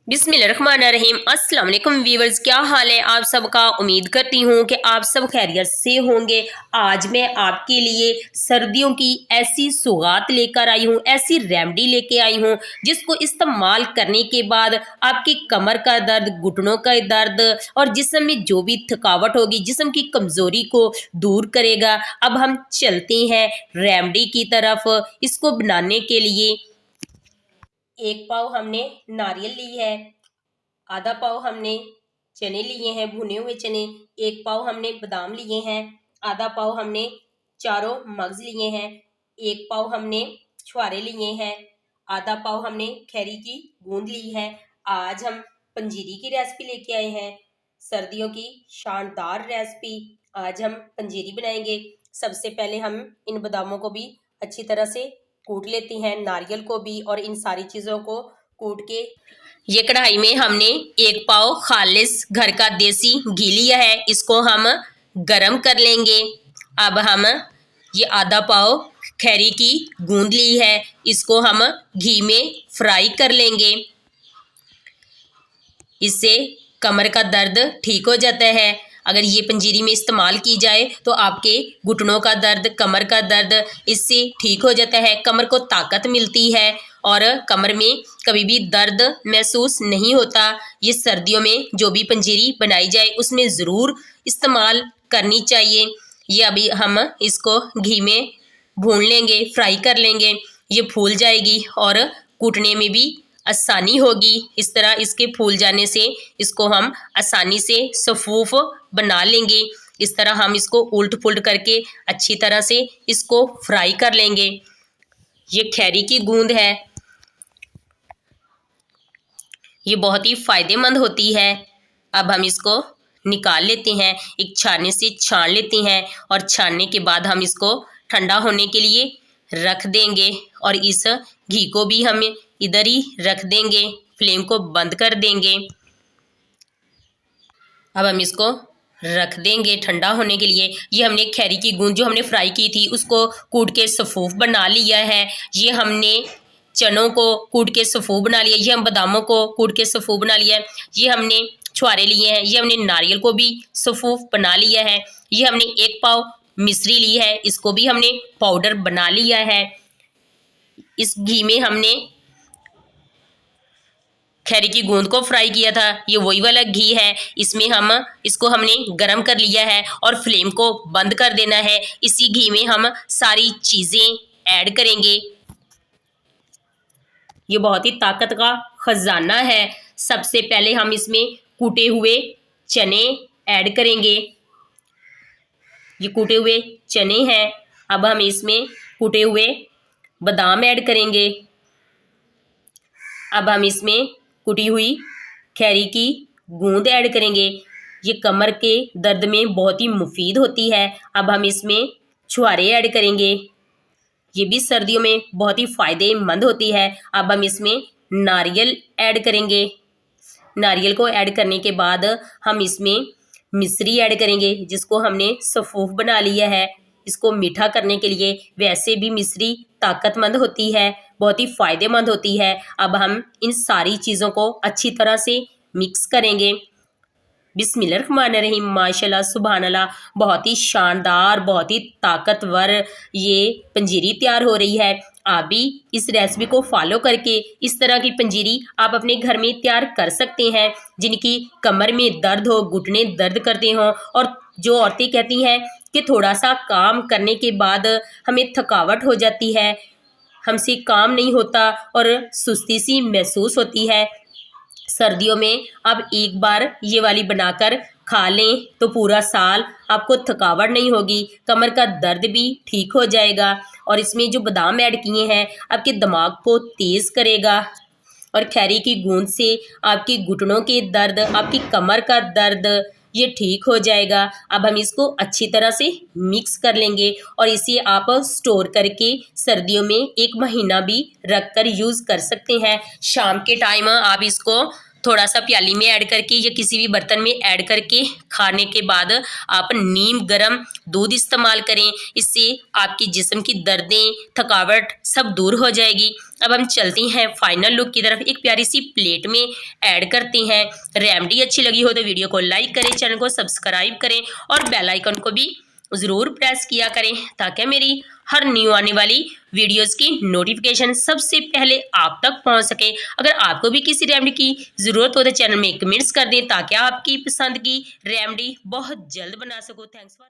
बिस्मिल्लाहिर्रहमानिर्रहीम। अस्सलाम वालेकुम व्यूअर्स, क्या हाल है आप सबका। उम्मीद करती हूँ कि आप सब खैरियत से होंगे। आज मैं आपके लिए सर्दियों की ऐसी सौगात लेकर आई हूँ, ऐसी रेमेडी लेके आई हूँ जिसको इस्तेमाल करने के बाद आपकी कमर का दर्द, घुटनों का दर्द और जिस्म में जो भी थकावट होगी, जिस्म की कमज़ोरी को दूर करेगा। अब हम चलते हैं रेमेडी की तरफ। इसको बनाने के लिए 1 पाव हमने नारियल ली है, आधा पाव हमने चने लिए हैं, भुने हुए चने, 1 पाव हमने बादाम लिए हैं, आधा पाव हमने चारों मगज लिए हैं, 1 पाव हमने छुहारे लिए हैं, आधा पाव हमने खैरी की गूंद ली है। आज हम पंजीरी की रेसिपी लेके आए हैं, सर्दियों की शानदार रेसिपी। आज हम पंजीरी बनाएंगे। सबसे पहले हम इन बादामों को भी अच्छी तरह से कूट लेते हैं, नारियल को भी, और इन सारी चीज़ों को कूट के ये कढ़ाई में हमने 1 पाव खालिस घर का देसी घी लिया है, इसको हम गरम कर लेंगे। अब हम ये आधा पाव खैरी की गूंद ली है, इसको हम घी में फ्राई कर लेंगे। इससे कमर का दर्द ठीक हो जाता है। अगर ये पंजीरी में इस्तेमाल की जाए तो आपके घुटनों का दर्द, कमर का दर्द इससे ठीक हो जाता है। कमर को ताकत मिलती है और कमर में कभी भी दर्द महसूस नहीं होता। ये सर्दियों में जो भी पंजीरी बनाई जाए उसमें ज़रूर इस्तेमाल करनी चाहिए। ये अभी हम इसको घी में भून लेंगे, फ्राई कर लेंगे। ये फूल जाएगी और कूटने में भी आसानी होगी। इस तरह इसके फूल जाने से इसको हम आसानी से सफूफ बना लेंगे। इस तरह हम इसको उल्ट पुल्ट करके अच्छी तरह से इसको फ्राई कर लेंगे। ये खैरी की गूंद है, ये बहुत ही फ़ायदेमंद होती है। अब हम इसको निकाल लेते हैं, एक छानने से छान लेते हैं और छानने के बाद हम इसको ठंडा होने के लिए रख देंगे और इस घी को भी हम इधर ही रख देंगे, फ्लेम को बंद कर देंगे। अब हम इसको रख देंगे ठंडा होने के लिए। ये हमने खैरी की गूंद जो हमने फ्राई की थी उसको कूट के सफूफ बना लिया है। ये हमने चनों को कूट के सफूफ बना लिया, ये हम बादामों को कूट के सफूफ बना लिया है। ये हमने छुहारे लिए हैं, ये हमने नारियल को भी सफूफ बना लिया है। ये हमने 1 पाव मिश्री ली है, इसको भी हमने पाउडर बना लिया है। इस घी में हमने खैरी की गूंद को फ्राई किया था, ये वही वाला घी है। इसमें हम इसको हमने गरम कर लिया है और फ्लेम को बंद कर देना है। इसी घी में हम सारी चीज़ें ऐड करेंगे। ये बहुत ही ताकत का खजाना है। सबसे पहले हम इसमें कूटे हुए चने ऐड करेंगे। ये कूटे हुए चने हैं। अब हम इसमें कूटे हुए बादाम ऐड करेंगे। अब हम इसमें कुटी हुई खैरी की गूंद ऐड करेंगे। ये कमर के दर्द में बहुत ही मुफीद होती है। अब हम इसमें छुहारे ऐड करेंगे, ये भी सर्दियों में बहुत ही फ़ायदेमंद होती है। अब हम इसमें नारियल ऐड करेंगे। नारियल को ऐड करने के बाद हम इसमें मिश्री ऐड करेंगे, जिसको हमने सफूफ बना लिया है। इसको मीठा करने के लिए, वैसे भी मिश्री ताकतमंद होती है, बहुत ही फ़ायदेमंद होती है। अब हम इन सारी चीज़ों को अच्छी तरह से मिक्स करेंगे। बिस्मिल्लाहिर्रहमानिर्रहीम, माशाल्लाह, सुभान अल्लाह, बहुत ही शानदार, बहुत ही ताकतवर ये पंजीरी तैयार हो रही है। आप भी इस रेसिपी को फॉलो करके इस तरह की पंजीरी आप अपने घर में तैयार कर सकते हैं। जिनकी कमर में दर्द हो, घुटने दर्द करते हों, और जो औरतें कहती हैं कि थोड़ा सा काम करने के बाद हमें थकावट हो जाती है, हमसे काम नहीं होता और सुस्ती सी महसूस होती है, सर्दियों में आप एक बार ये वाली बनाकर खा लें तो पूरा साल आपको थकावट नहीं होगी, कमर का दर्द भी ठीक हो जाएगा। और इसमें जो बादाम ऐड किए हैं आपके दिमाग को तेज़ करेगा और खैरी की गूंद से आपकी घुटनों के दर्द, आपकी कमर का दर्द ये ठीक हो जाएगा। अब हम इसको अच्छी तरह से मिक्स कर लेंगे और इसे आप स्टोर करके सर्दियों में 1 महीना भी रख कर यूज़ कर सकते हैं। शाम के टाइम आप इसको थोड़ा सा प्याली में ऐड करके या किसी भी बर्तन में ऐड करके खाने के बाद आप नीम गरम दूध इस्तेमाल करें। इससे आपकी जिस्म की दर्दें, थकावट सब दूर हो जाएगी। अब हम चलते हैं फाइनल लुक की तरफ। एक प्यारी सी प्लेट में ऐड करते हैं। रेमेडी अच्छी लगी हो तो वीडियो को लाइक करें, चैनल को सब्सक्राइब करें और बेल आइकन को भी ज़रूर प्रेस किया करें ताकि मेरी हर न्यू आने वाली वीडियोस की नोटिफिकेशन सबसे पहले आप तक पहुंच सके। अगर आपको भी किसी रेमेडी की ज़रूरत हो तो चैनल में कमेंट्स कर दें ताकि आपकी पसंद की रेमेडी बहुत जल्द बना सको। Thanks for